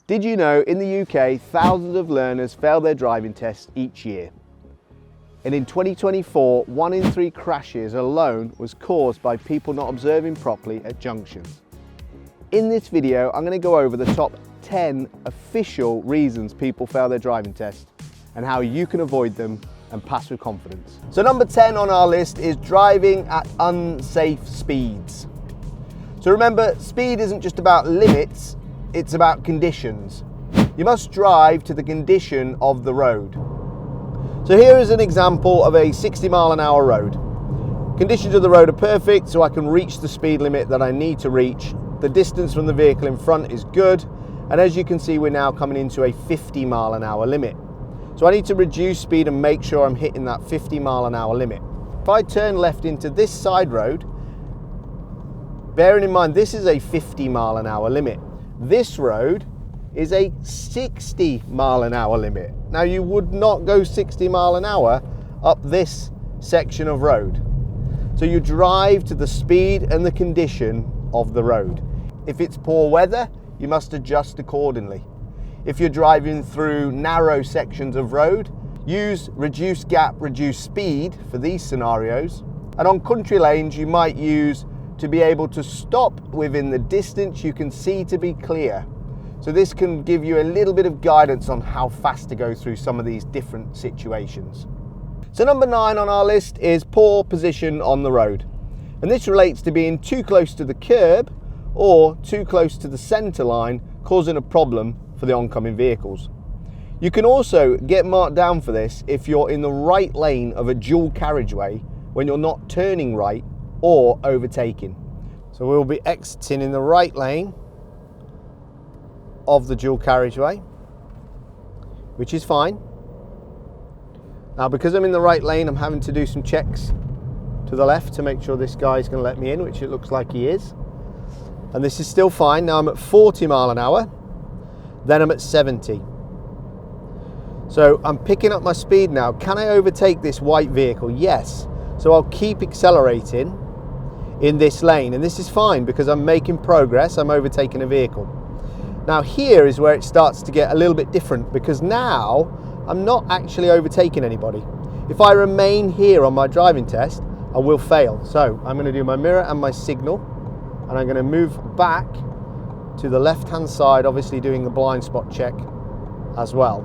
Did you know in the UK, thousands of learners fail their driving tests each year? And in 2024, 1 in 3 crashes alone was caused by people not observing properly at junctions. In this video, I'm going to go over the top 10 official reasons people fail their driving test and how you can avoid them and pass with confidence. So number 10 on our list is driving at unsafe speeds. So remember, speed isn't just about limits, it's about conditions. You must drive to the condition of the road. So here is an example of a 60-mile-an-hour road. Conditions of the road are perfect, so I can reach the speed limit that I need to reach. The distance from the vehicle in front is good, and as you can see, we're now coming into a 50-mile-an-hour limit. So I need to reduce speed and make sure I'm hitting that 50-mile-an-hour limit. If I turn left into this side road, bearing in mind this is a 50-mile-an-hour limit, this road is a 60-mile-an-hour limit. Now you would not go 60 mile an hour up this section of road. So you drive to the speed and the condition of the road. If it's poor weather, you must adjust accordingly. If you're driving through narrow sections of road, use reduce gap, reduce speed for these scenarios. And on country lanes, you might use to be able to stop within the distance you can see to be clear. So this can give you a little bit of guidance on how fast to go through some of these different situations. So number 9 on our list is poor position on the road. And this relates to being too close to the curb or too close to the centre line, causing a problem for the oncoming vehicles. You can also get marked down for this if you're in the right lane of a dual carriageway when you're not turning right or overtaking. So we'll be exiting in the right lane of the dual carriageway, which is fine. Now because I'm in the right lane, I'm having to do some checks to the left to make sure this guy's going to let me in, which it looks like he is. And this is still fine. Now I'm at 40 mile an hour, then I'm at 70. So I'm picking up my speed now. Can I overtake this white vehicle? Yes. So I'll keep accelerating in this lane, and this is fine because I'm making progress. I'm overtaking a vehicle. Now here is where it starts to get a little bit different, because now I'm not actually overtaking anybody. If I remain here on my driving test, I will fail. So I'm going to do my mirror and my signal, and I'm going to move back to the left-hand side, obviously doing the blind spot check as well.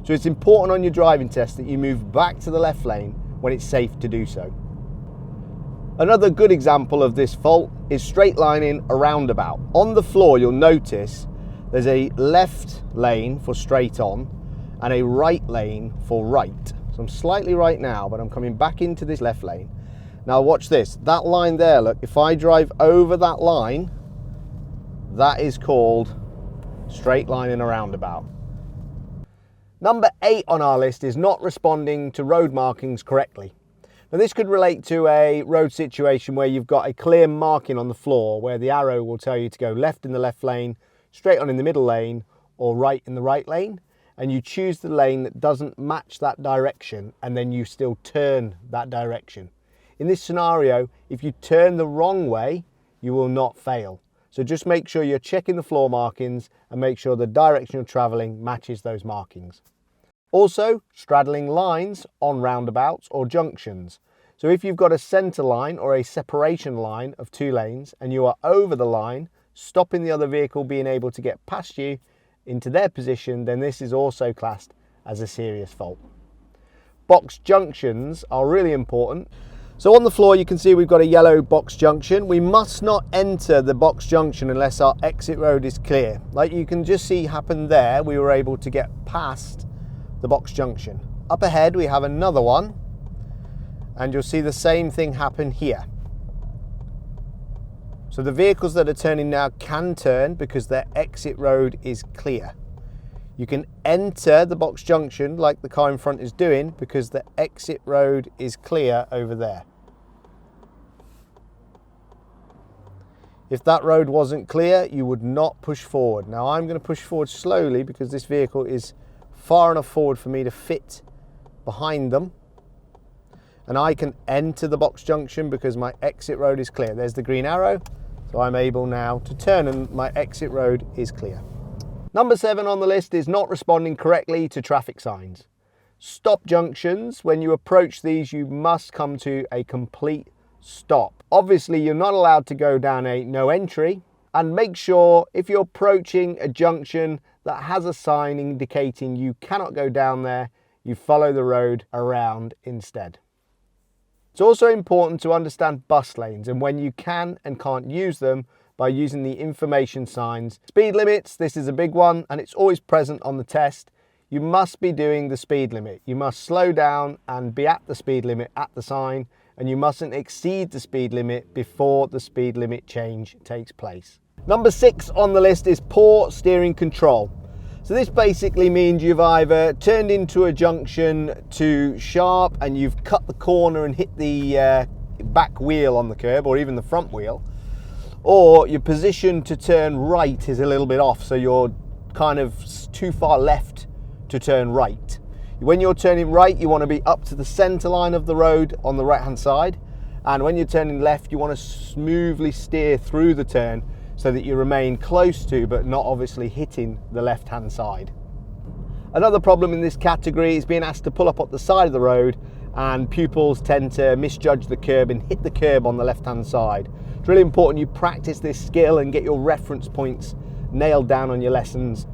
So it's important on your driving test that you move back to the left lane when it's safe to do so. Another good example of this fault is straight lining a roundabout. On the floor, you'll notice there's a left lane for straight on and a right lane for right. So I'm slightly right now, but I'm coming back into this left lane. Now watch this, that line there, look, if I drive over that line, that is called straight lining a roundabout. Number 8 on our list is not responding to road markings correctly. Now this could relate to a road situation where you've got a clear marking on the floor where the arrow will tell you to go left in the left lane, straight on in the middle lane, or right in the right lane, and you choose the lane that doesn't match that direction, and then you still turn that direction. In this scenario, if you turn the wrong way, you will not fail. So just make sure you're checking the floor markings and make sure the direction you're traveling matches those markings. Also, straddling lines on roundabouts or junctions. So if you've got a centre line or a separation line of 2 lanes and you are over the line, stopping the other vehicle being able to get past you into their position, then this is also classed as a serious fault. Box junctions are really important. So on the floor you can see we've got a yellow box junction. We must not enter the box junction unless our exit road is clear. Like you can just see happen there, we were able to get past the box junction. Up ahead we have another one, and you'll see the same thing happen here. So the vehicles that are turning now can turn because their exit road is clear. You can enter the box junction like the car in front is doing because the exit road is clear over there. If that road wasn't clear, you would not push forward. Now I'm going to push forward slowly because this vehicle is far enough forward for me to fit behind them, and I can enter the box junction because my exit road is clear. There's the green arrow, so I'm able now to turn and my exit road is clear. Number 7 on the list is not responding correctly to traffic signs. Stop junctions, when you approach these, you must come to a complete stop. Obviously, you're not allowed to go down a no entry, and make sure if you're approaching a junction that has a sign indicating you cannot go down there, you follow the road around instead. It's also important to understand bus lanes and when you can and can't use them by using the information signs. Speed limits, this is a big one and it's always present on the test. You must be doing the speed limit. You must slow down and be at the speed limit at the sign, and you mustn't exceed the speed limit before the speed limit change takes place. Number 6 on the list is poor steering control. So this basically means you've either turned into a junction too sharp and you've cut the corner and hit the back wheel on the curb, or even the front wheel, or your position to turn right is a little bit off, so you're kind of too far left to turn right. When you're turning right, you want to be up to the center line of the road on the right hand side, and when you're turning left, you want to smoothly steer through the turn so that you remain close to but not obviously hitting the left hand side. Another problem in this category is being asked to pull up at the side of the road, and pupils tend to misjudge the curb and hit the curb on the left hand side. It's really important you practice this skill and get your reference points nailed down on your lessons.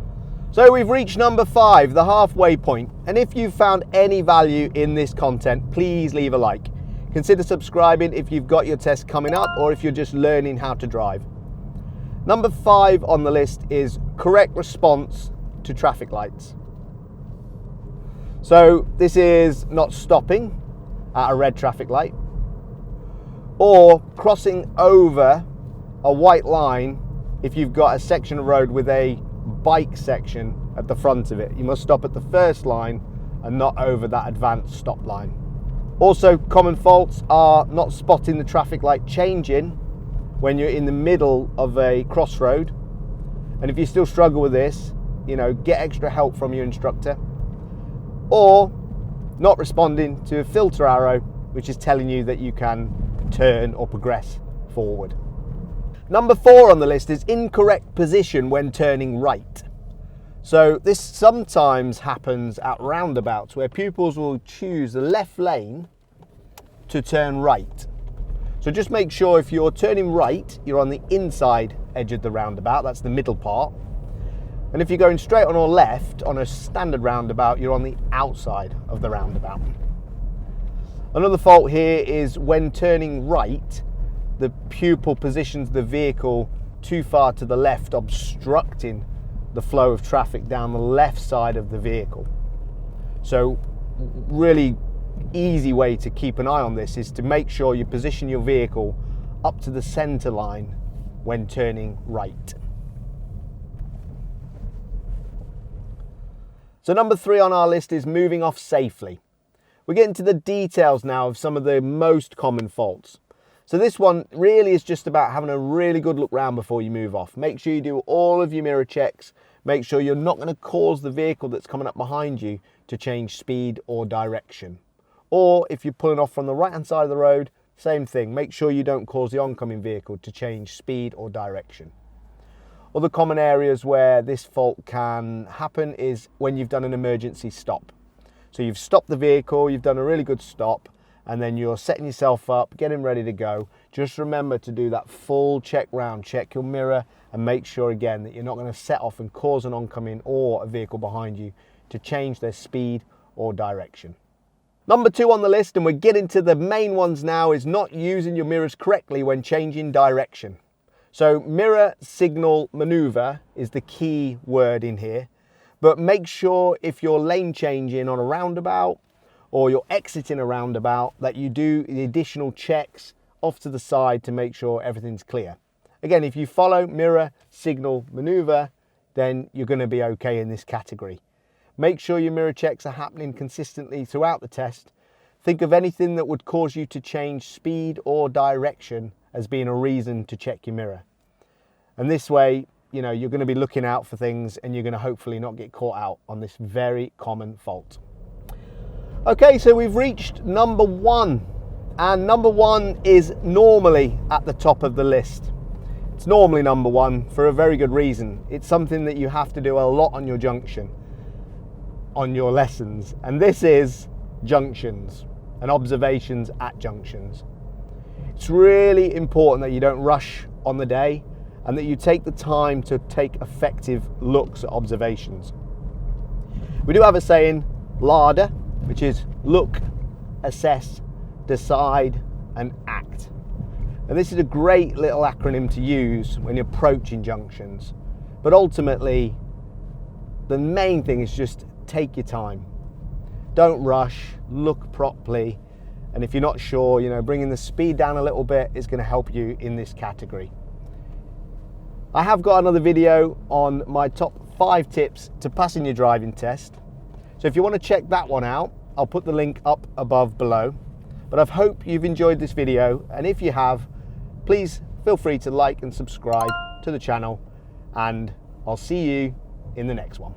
So we've reached number 5, the halfway point, and if you've found any value in this content, please leave a like. Consider subscribing if you've got your test coming up or if you're just learning how to drive. Number 5 on the list is correct response to traffic lights. So this is not stopping at a red traffic light or crossing over a white line if you've got a section of road with a bike section at the front of it. You must stop at the first line and not over that advanced stop line. Also, common faults are not spotting the traffic light changing when you're in the middle of a crossroad. And if you still struggle with this, get extra help from your instructor. Or not responding to a filter arrow, which is telling you that you can turn or progress forward. Number 4 on the list is incorrect position when turning right. So this sometimes happens at roundabouts where pupils will choose the left lane to turn right. So just make sure if you're turning right, you're on the inside edge of the roundabout, that's the middle part. And if you're going straight on or left on a standard roundabout, you're on the outside of the roundabout. Another fault here is when turning right, the pupil positions the vehicle too far to the left, obstructing the flow of traffic down the left side of the vehicle. So really easy way to keep an eye on this is to make sure you position your vehicle up to the center line when turning right. So number 3 on our list is moving off safely. We're getting to the details now of some of the most common faults. So this one really is just about having a really good look round before you move off. Make sure you do all of your mirror checks. Make sure you're not going to cause the vehicle that's coming up behind you to change speed or direction. Or if you're pulling off from the right hand side of the road, same thing. Make sure you don't cause the oncoming vehicle to change speed or direction. Other common areas where this fault can happen is when you've done an emergency stop. So you've stopped the vehicle, you've done a really good stop, and then you're setting yourself up, getting ready to go. Just remember to do that full check round, check your mirror, and make sure again that you're not going to set off and cause an oncoming or a vehicle behind you to change their speed or direction. Number 2 on the list, and we're getting to the main ones now, is not using your mirrors correctly when changing direction. So mirror signal maneuver is the key word in here, but make sure if you're lane changing on a roundabout or you're exiting a roundabout that you do the additional checks off to the side to make sure everything's clear. Again, if you follow mirror signal maneuver, then you're going to be okay in this category. Make sure your mirror checks are happening consistently throughout the test. Think of anything that would cause you to change speed or direction as being a reason to check your mirror. And this way, you're going to be looking out for things and you're going to hopefully not get caught out on this very common fault. Okay, so we've reached number 1, and number 1 is normally at the top of the list. It's normally number one for a very good reason. It's something that you have to do a lot on your junction, on your lessons, and this is junctions and observations at junctions. It's really important that you don't rush on the day and that you take the time to take effective looks at observations. We do have a saying, LADA, which is look, assess, decide, and act. And this is a great little acronym to use when you're approaching junctions. But ultimately, the main thing is just take your time. Don't rush, look properly, and if you're not sure, bringing the speed down a little bit is going to help you in this category. I have got another video on my top 5 tips to passing your driving test. So if you want to check that one out, I'll put the link up above below. But I hope you've enjoyed this video, and if you have, please feel free to like and subscribe to the channel, and I'll see you in the next one.